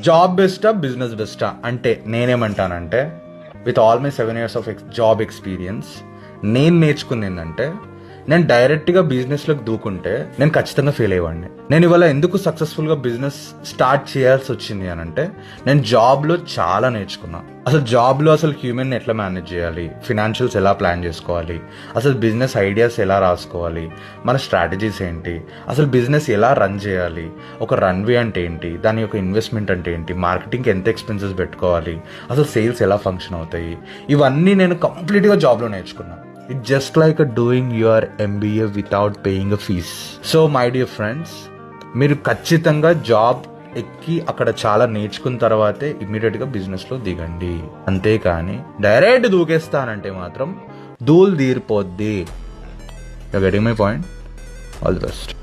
Job బెస్టా business బెస్టా అంటే నేనేమంటానంటే, with all my 7 years of job experience నేను నేర్చుకుంది ఏంటంటే, నేను డైరెక్ట్గా బిజినెస్లోకి దూకుంటే నేను ఖచ్చితంగా ఫెయిల్ అయ్యేవాడిని. నేను ఇవాళ ఎందుకు సక్సెస్ఫుల్గా బిజినెస్ స్టార్ట్ చేయాల్సి వచ్చింది అని అంటే, నేను జాబ్లో చాలా నేర్చుకున్నా. అసలు జాబ్లో అసలు హ్యూమన్ ఎట్లా మేనేజ్ చేయాలి, ఫినాన్షియల్స్ ఎలా ప్లాన్ చేసుకోవాలి, అసలు బిజినెస్ ఐడియాస్ ఎలా రాసుకోవాలి, మన స్ట్రాటజీస్ ఏంటి, అసలు బిజినెస్ ఎలా రన్ చేయాలి, ఒక రన్వే అంటే ఏంటి, దాని యొక్క ఇన్వెస్ట్మెంట్ అంటే ఏంటి, మార్కెటింగ్కి ఎంత ఎక్స్పెన్సెస్ పెట్టుకోవాలి, అసలు సేల్స్ ఎలా ఫంక్షన్ అవుతాయి, ఇవన్నీ నేను కంప్లీట్గా జాబ్లో నేర్చుకున్నాను. It's just like doing your MBA without paying a fees. So my dear friends, మీరు ఖచ్చితంగా జాబ్ ఎక్కి అక్కడ చాలా నేర్చుకున్న తర్వాతే ఇమీడియట్గా బిజినెస్లో దిగండి. అంతేకాని డైరెక్ట్ దూకేస్తానంటే మాత్రం ధూళి తీరిపోద్ది. You getting my point? All the best.